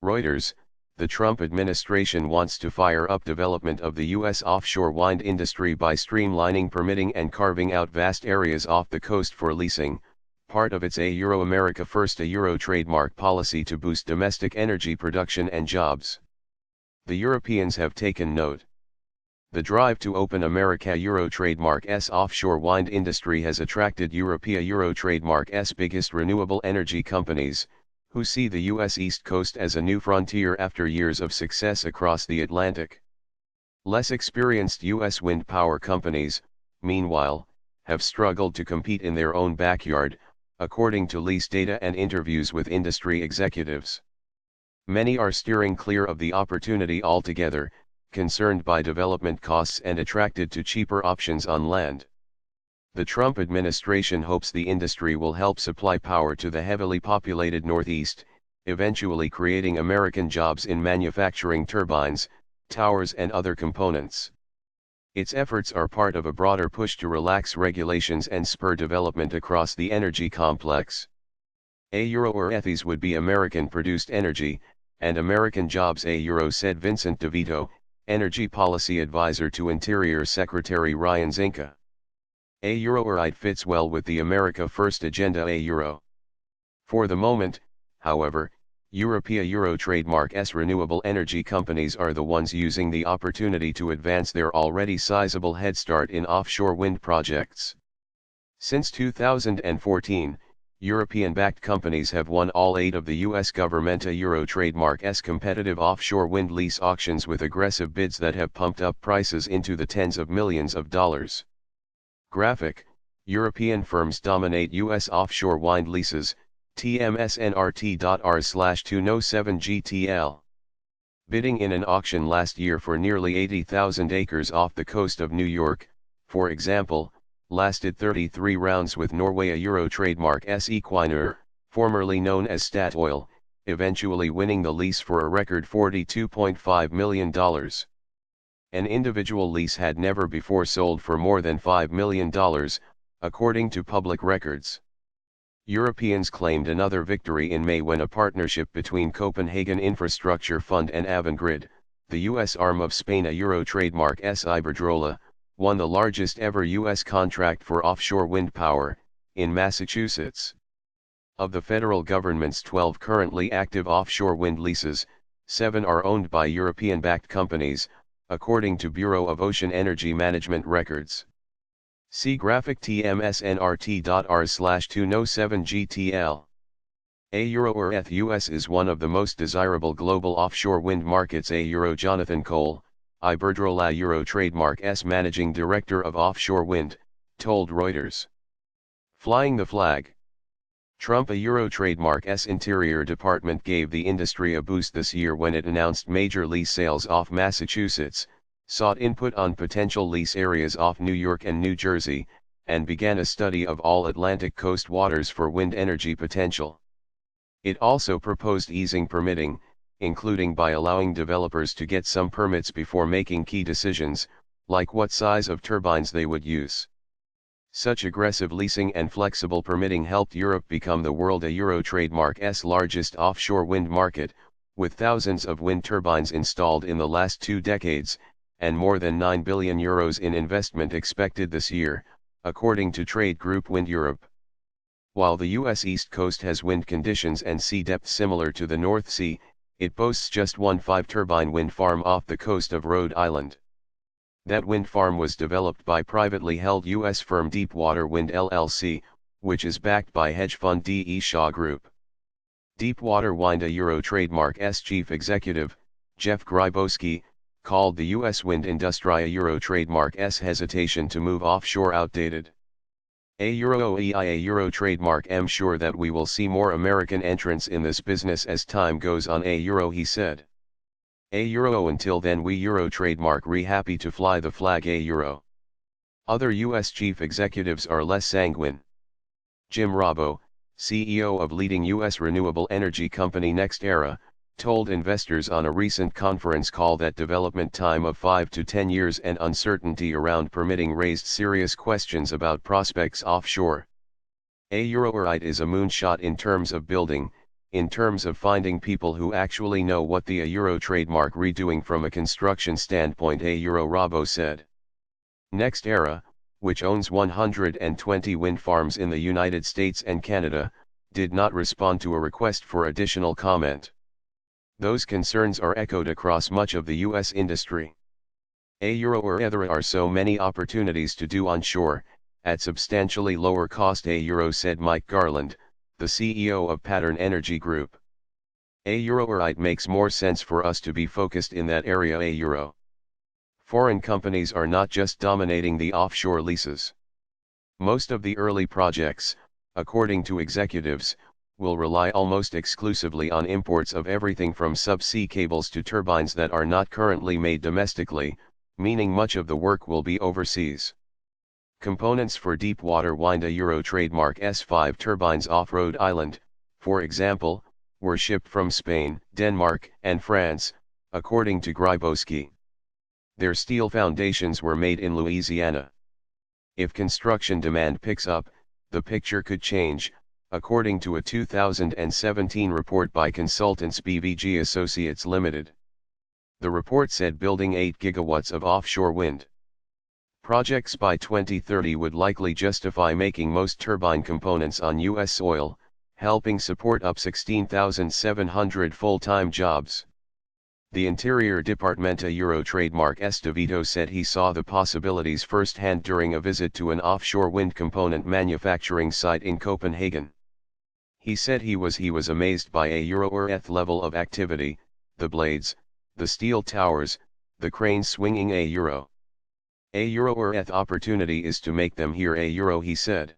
Reuters, the Trump administration wants to fire up development of the U.S. offshore wind industry by streamlining permitting and carving out vast areas off the coast for leasing, part of its America First trademark policy to boost domestic energy production and jobs. The Europeans have taken note. The drive to open America trademark's offshore wind industry has attracted Europe trademark's biggest renewable energy companies, who see the U.S. East Coast as a new frontier after years of success across the Atlantic. Less experienced U.S. wind power companies, meanwhile, have struggled to compete in their own backyard, according to lease data and interviews with industry executives. Many are steering clear of the opportunity altogether, concerned by development costs and attracted to cheaper options on land. The Trump administration hopes the industry will help supply power to the heavily populated Northeast, eventually creating American jobs in manufacturing turbines, towers and other components. Its efforts are part of a broader push to relax regulations and spur development across the energy complex. These would be American-produced energy, and American jobs said Vincent DeVito, Energy Policy Advisor to Interior Secretary Ryan Zinke. It fits well with the America First agenda. For the moment, however, Euro trademark's renewable energy companies are the ones using the opportunity to advance their already sizable head start in offshore wind projects. Since 2014, European-backed companies have won all 8 of the U.S. government Euro trademark's competitive offshore wind lease auctions with aggressive bids that have pumped up prices into the tens of millions of dollars. Graphic: European firms dominate U.S. offshore wind leases, TMSNRT.R/207GTL. Bidding in an auction last year for nearly 80,000 acres off the coast of New York, for example, lasted 33 rounds with Norway Euro trademark's Equinor, formerly known as Statoil, eventually winning the lease for a record $42.5 million. An individual lease had never before sold for more than $5 million, according to public records. Europeans claimed another victory in May when a partnership between Copenhagen Infrastructure Fund and Avangrid, the U.S. arm of Spain Euro trademark's Iberdrola, won the largest ever U.S. contract for offshore wind power, in Massachusetts. Of the federal government's 12 currently active offshore wind leases, 7 are owned by European-backed companies, according to Bureau of Ocean Energy Management records. See graphic TMSNRT.R/207GTL. US is one of the most desirable global offshore wind markets. Jonathan Cole, Iberdrola Euro trademark's managing director of offshore wind, told Reuters. Flying the flag. Trump Euro trademark's Interior Department gave the industry a boost this year when it announced major lease sales off Massachusetts, sought input on potential lease areas off New York and New Jersey, and began a study of all Atlantic coast waters for wind energy potential. It also proposed easing permitting, including by allowing developers to get some permits before making key decisions, like what size of turbines they would use. Such aggressive leasing and flexible permitting helped Europe become the world Euro trademark's largest offshore wind market, with thousands of wind turbines installed in the last 2 decades, and more than €9 billion in investment expected this year, according to trade group Wind Europe. While the U.S. East Coast has wind conditions and sea depth similar to the North Sea, it boasts just one 5-turbine wind farm off the coast of Rhode Island. That wind farm was developed by privately held U.S. firm Deepwater Wind LLC, which is backed by hedge fund D.E. Shaw Group. Deepwater Wind Euro trademark's chief executive, Jeff Grybowski, called the U.S. wind industry Euro trademark's hesitation to move offshore outdated. Euro trademark am sure that we will see more American entrants in this business as time goes on, he said. Until then we Euro trademark happy to fly the flag. Other U.S. chief executives are less sanguine. Jim Rabo, CEO of leading U.S. renewable energy company NextEra, told investors on a recent conference call that development time of 5 to 10 years and uncertainty around permitting raised serious questions about prospects offshore. It is a moonshot in terms of building, in terms of finding people who actually know what the euro trademark redoing from a construction standpoint, euro Rabo said. Next Era, which owns 120 wind farms in the United States and Canada, did not respond to a request for additional comment. Those concerns are echoed across much of the U.S. industry. There are so many opportunities to do onshore, at substantially lower cost, said Mike Garland, the CEO of Pattern Energy Group. It makes more sense for us to be focused in that area. Foreign companies are not just dominating the offshore leases. Most of the early projects, according to executives, will rely almost exclusively on imports of everything from subsea cables to turbines that are not currently made domestically, meaning much of the work will be overseas. Components for deep-water wind euro trademark S5 turbines off Rhode Island, for example, were shipped from Spain, Denmark, and France, according to Grybowski. Their steel foundations were made in Louisiana. If construction demand picks up, the picture could change, according to a 2017 report by consultants BVG Associates Limited. The report said building 8 gigawatts of offshore wind projects by 2030 would likely justify making most turbine components on U.S. soil, helping support up 16,700 full-time jobs. The Interior Department euro trademark Estevito said he saw the possibilities firsthand during a visit to an offshore wind component manufacturing site in Copenhagen. He said he was amazed by euro level of activity, the blades, the steel towers, the cranes swinging euro opportunity is to make them here he said.